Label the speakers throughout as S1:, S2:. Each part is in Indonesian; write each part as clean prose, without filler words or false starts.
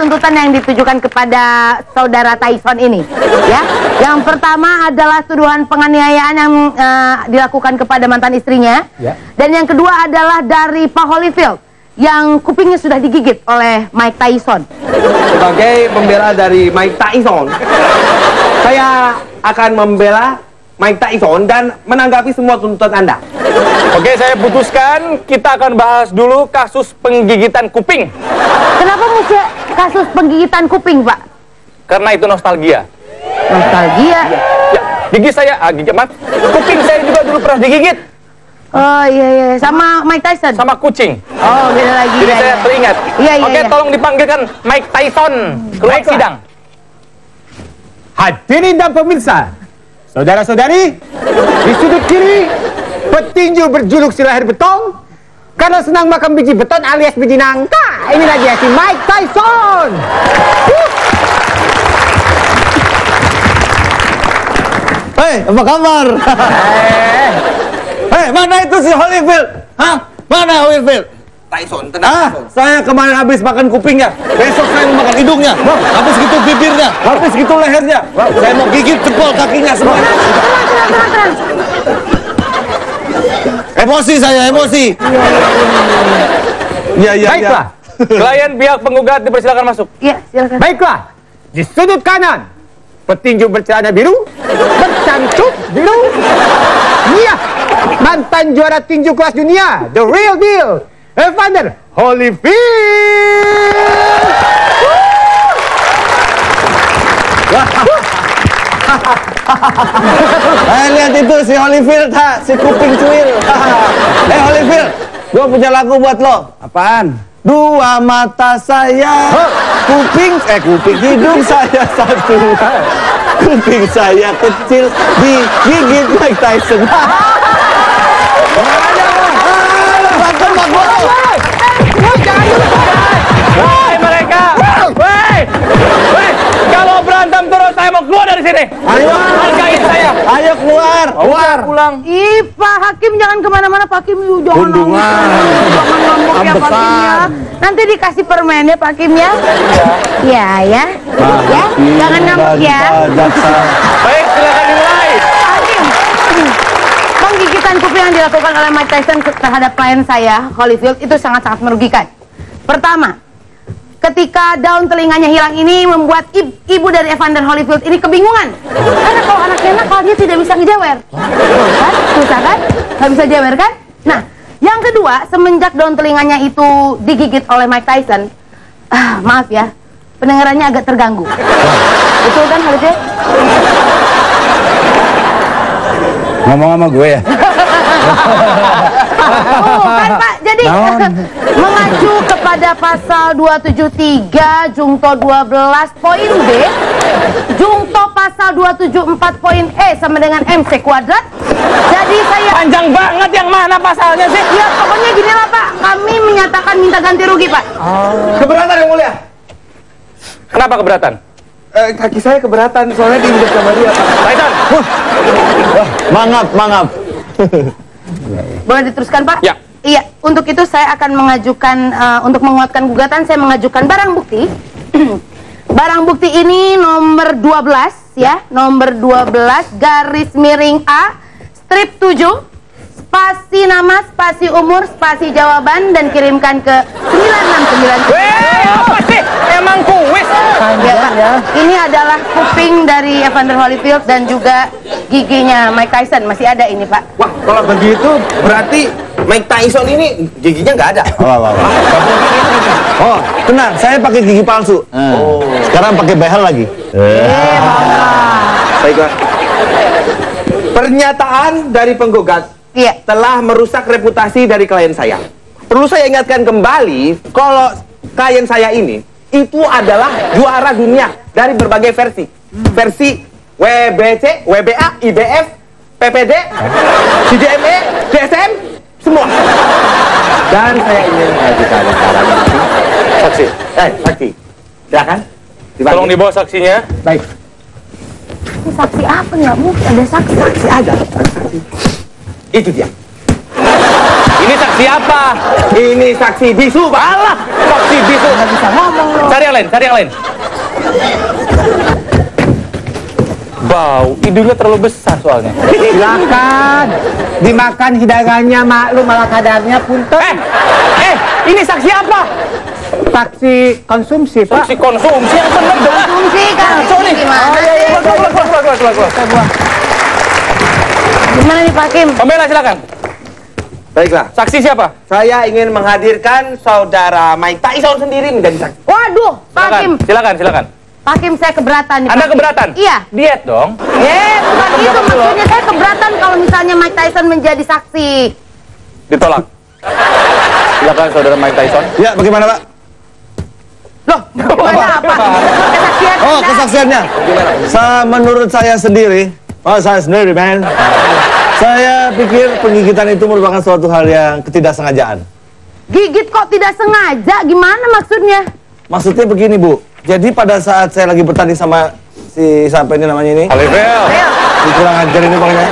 S1: tuntutan yang ditujukan kepada saudara Tyson ini. Ya, yang pertama adalah tuduhan penganiayaan yang dilakukan kepada mantan istrinya. Ya. Dan yang kedua adalah dari Pak Holyfield yang kupingnya sudah digigit oleh Mike Tyson.
S2: Sebagai pembela dari Mike Tyson, saya akan membela Mike Tyson dan menanggapi semua tuntutan Anda.
S3: Oke, saya putuskan kita akan bahas dulu kasus penggigitan kuping.
S1: Kenapa mesti kasus penggigitan kuping, Pak?
S3: Karena itu nostalgia.
S1: Nostalgia?
S3: Ya, gigi saya, kuping saya juga dulu pernah digigit.
S1: Oh iya, sama Mike Tyson?
S3: Sama kucing.
S1: Oh, beda lagi.
S3: Jadi saya teringat. Oke, tolong dipanggilkan Mike Tyson keluar sidang.
S4: Hadirin dan pemirsa, saudara-saudari, di sudut kiri, petinju berjuluk si leher beton karena senang makan biji beton alias biji nangka. Inilah dia si Mike Tyson.
S5: Hei, apa kabar? Hei, mana itu si Holyfield? Hah? Mana Holyfield?
S2: Tyson, tenang.
S5: Saya kemarin habis makan kupingnya. Besok saya mau makan hidungnya. Habis gitu bibirnya. Habis gitu lehernya. Saya mau gigit jempol kakinya semua.
S1: Tenang.
S5: Emosi saya, emosi. Iya.
S4: Baiklah.
S3: Klien pihak penggugat dipersilakan masuk.
S1: Iya, silakan.
S4: Baiklah, di sudut kanan, petinju bercelana biru, bercancut biru. Iya, mantan juara tinju kelas dunia, the real deal, Evander Holyfield.
S5: Lihat itu si Holyfield, si kuping cuil. Holyfield, gue punya lagu buat lo. Apaan? Dua mata saya, kuping hidung saya satu. Kuping saya kecil, digigit Mike Tyson.
S3: Hei mereka! Hei! Kalau berantem terus saya mau keluar dari sini.
S5: Ayo,
S3: hargain saya.
S5: Ayo keluar.
S3: Pulang.
S1: Ih, Pak Hakim jangan kemana-mana, Pak Hakim. Jangan ngambek ya, Pak Hakim ya. Nanti dikasih permen ya, Pak Hakim ya. Ya. Ya, jangan ngambek ya.
S3: Baik, silakan dimulai.
S1: Hakim, penggigitan kuping yang dilakukan oleh Mike Tyson terhadap klien saya, Holyfield, itu sangat-sangat merugikan. Pertama, ketika daun telinganya hilang ini membuat ibu dari Evander Holyfield ini kebingungan. Karena kalau anaknya nakal dia tidak bisa ngejewer. Kan? Susah kan? Gak bisa jewer kan? Nah, yang kedua, semenjak daun telinganya itu digigit oleh Mike Tyson, maaf ya, pendengarannya agak terganggu. Betul kan Holyfield?
S5: Ngomong sama gue ya?
S1: Kan Pak, jadi mengacu kepada pasal 273 Jungto 12 poin B, Jungto pasal 274 poin E sama dengan MC kuadrat. Jadi saya
S3: Panjang banget, yang mana pasalnya sih?
S1: ya pokoknya gini lah Pak, kami menyatakan minta ganti rugi Pak.
S2: Keberatan yang mulia.
S3: Kenapa keberatan?
S2: Kaki saya keberatan soalnya diinjek sama dia, Pak.
S3: Tyson.
S5: Mangap.
S1: Boleh diteruskan Pak?
S3: Ya.
S1: Iya, untuk itu saya akan mengajukan, untuk menguatkan gugatan, saya mengajukan barang bukti. Barang bukti ini nomor 12 ya, nomor 12 garis miring A, strip 7, spasi nama, spasi umur, spasi jawaban, dan kirimkan ke 969.
S3: Apa sih? Emang kuis?
S1: Ya Pak, ini adalah kuping dari Evander Holyfield dan juga giginya Mike Tyson, masih ada ini Pak.
S2: Wah, kalau begitu berarti Mike Tyson ini giginya nggak ada.
S5: Oh, tenang, saya pakai gigi palsu. Sekarang pakai behel lagi.
S2: Baiklah. Pernyataan dari penggugat telah merusak reputasi dari klien saya. Perlu saya ingatkan kembali kalau klien saya ini itu adalah juara dunia dari berbagai versi. Versi WBC, WBA, IBF, PPD, CDME, DSM, semua. Dan saya ingin mengajukan barang bukti.
S3: Saksi.
S2: Saksi. Silakan.
S3: Tolong dibawa saksinya.
S2: Baik.
S1: Ini saksi apa? Nggak mungkin ada saksi.
S2: Saksi ada. Saksi. Itu dia.
S3: Ini saksi apa?
S2: Ini saksi bisu, Pak.
S3: Alah, saksi bisu.
S1: Nggak bisa ngomong loh.
S3: Cari yang lain, cari yang lain. Bau, hidungnya terlalu besar soalnya.
S4: Silakan. Dimakan hidangannya, maklum malah kadarnya punten.
S3: Ini saksi apa?
S4: Saksi konsumsi, Pak.
S3: Saksi konsumsi yang benar dong.
S1: Konsumsi kan? Gimana sih?
S3: Keluar.
S1: Gimana nih Pak Hakim?
S3: Pembela silakan.
S2: Baiklah.
S3: Saksi siapa?
S2: Saya ingin menghadirkan saudara Mike Tyson sendiri menjadi saksi.
S1: Waduh, Pak Hakim.
S3: Silakan.
S1: Pak Hakim, saya keberatan nih.
S3: Anda
S1: Pak Hakim.
S3: keberatan?
S1: Iya.
S3: Diet dong.
S1: Bukan itu maksudnya, saya keberatan kalau misalnya Mike Tyson menjadi saksi.
S3: Ditolak. Silakan saudara Mike Tyson.
S5: Ya, bagaimana, Pak?
S1: Loh, gimana apa? Kesaksian
S5: Oh,
S1: Anda.
S5: kesaksiannya. Menurut saya sendiri, man. Saya pikir pengigitan itu merupakan suatu hal yang ketidaksengajaan.
S1: Gigit kok tidak sengaja? Gimana maksudnya?
S5: Maksudnya begini, Bu. Jadi pada saat saya lagi bertanding sama si siapa ini namanya ini?
S3: Oliver.
S5: Kurang ajar ini pokoknya.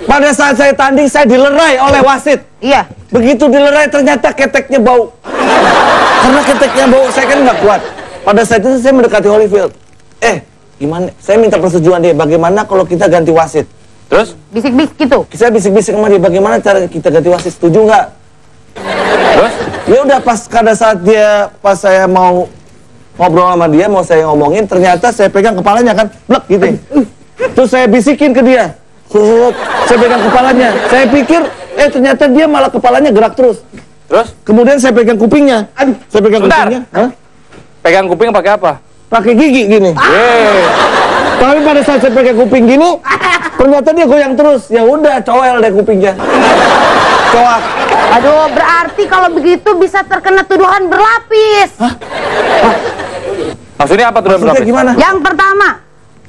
S5: Pada saat saya tanding, saya dilerai oleh wasit.
S1: Iya.
S5: Begitu dilerai, ternyata keteknya bau. Karena keteknya bau, saya kan nggak kuat. Pada saat itu saya mendekati Holyfield. Gimana? Saya minta persetujuan dia. Bagaimana kalau kita ganti wasit?
S3: Terus?
S1: Bisik-bisik gitu.
S5: Saya bisik-bisik sama dia. Bagaimana cara kita ganti wasit? Setuju nggak?
S3: Terus?
S5: Ya udah, pada saat pas saya mau ngobrol sama dia, mau saya ngomongin, ternyata saya pegang kepalanya kan, blek gitu. Terus saya bisikin ke dia. Saya pegang kepalanya. Saya pikir, ternyata dia malah kepalanya gerak terus.
S3: Terus?
S5: Kemudian saya pegang kupingnya. Saya pegang
S3: Bentar.
S5: kupingnya. Hah?
S3: Pegang kuping pakai apa?
S5: Pakai gigi gini. Tapi pada saat saya pegang kuping gini, ternyata dia goyang terus. Ya udah, coel deh kupingnya. Coak.
S1: Aduh, berarti kalau begitu bisa terkena tuduhan berlapis.
S3: Maksudnya apa tuh?
S5: Maksudnya gimana?
S1: Yang pertama,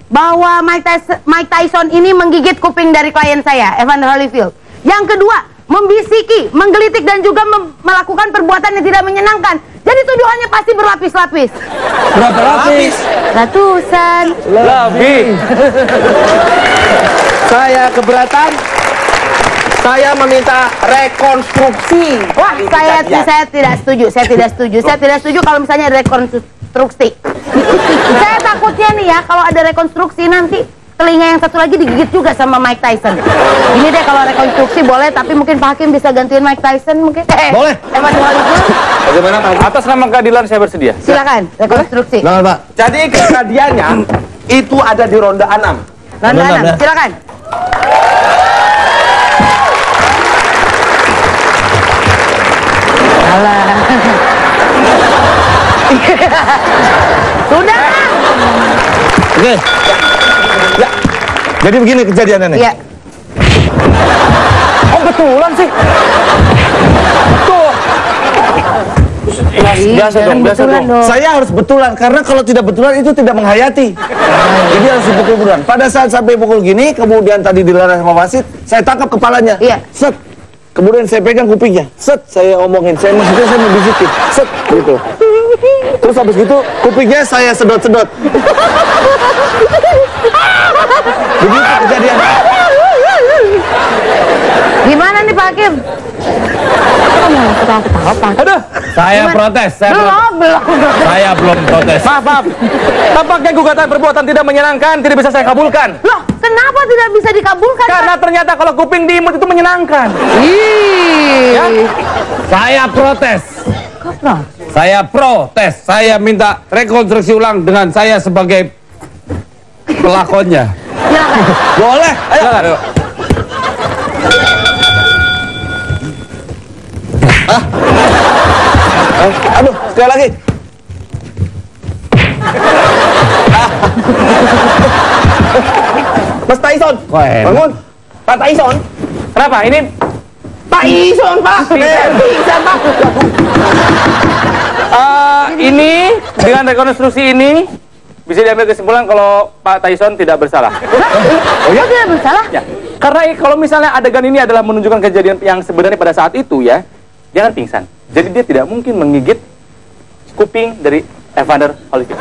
S1: bahwa Mike Tyson ini menggigit kuping dari klien saya, Evander Holyfield. Yang kedua, membisiki, menggelitik dan juga melakukan perbuatan yang tidak menyenangkan. Jadi tuduhannya pasti berlapis-lapis.
S5: Berapa lapis?
S1: Ratusan.
S3: Lebih.
S2: Saya keberatan. Saya meminta rekonstruksi.
S1: Wah, saya tidak setuju. Saya tidak setuju kalau misalnya ada rekonstruksi. Saya takutnya nih ya, kalau ada rekonstruksi nanti telinga yang satu lagi digigit juga sama Mike Tyson. Ini deh, kalau rekonstruksi boleh, tapi mungkin Pak Hakim bisa gantiin Mike Tyson mungkin.
S5: Boleh.
S2: Bagaimana Pak?
S3: Atas nama keadilan saya bersedia.
S1: Silakan, rekonstruksi.
S5: Jangan, Pak.
S2: Jadi kejadiannya itu ada di ronde 6.
S1: Ronde
S5: Ronde
S1: 6, silakan. Alah. Sudah.
S5: Oke. Ya. Jadi begini kejadiannya nih.
S1: Iya.
S3: Oh, betulan sih. Tuh. Biasa dong.
S5: Saya harus betulan karena kalau tidak betulan itu tidak menghayati. Jadi harus dipukul betulan. Pada saat sampai pukul gini, kemudian tadi dilarang sama wasit, saya tangkap kepalanya.
S1: Iya.
S5: Set. Kemudian saya pegang kupingnya. Set, saya omongin. Maksudnya saya membisikin. Set, gitu. Terus habis gitu kupingnya saya sedot-sedot. Begitu kejadiannya.
S1: Gimana nih Pak Hakim? Ketawa-ketawa Pak.
S3: Aduh.
S6: Saya protes.
S1: Belum.
S6: Saya belum protes.
S3: Maaf. Tampaknya gugatan perbuatan tidak menyenangkan, tidak bisa saya kabulkan.
S1: Loh, kenapa tidak bisa dikabulkan?
S3: Karena ternyata kalau kuping diimut itu menyenangkan. Ya?
S6: Saya protes. Saya protes. Saya minta rekonstruksi ulang dengan saya sebagai pelakonnya.
S1: Silakan.
S5: Boleh. Ayo.
S3: Silakan.
S5: Aduh, sekali lagi.
S2: Mas Tyson,
S6: Kok enak?
S2: bangun. Pak Tyson.
S3: Kenapa? Ini
S2: Tyson, Pak. Pingsan, Pak.
S3: ini dengan rekonstruksi ini bisa diambil kesimpulan kalau Pak Tyson tidak bersalah.
S1: Oh ya, tidak bersalah?
S3: Ya. Karena kalau misalnya adegan ini adalah menunjukkan kejadian yang sebenarnya pada saat itu ya, dia kan pingsan. Jadi dia tidak mungkin menggigit kuping dari Evander Holyfield.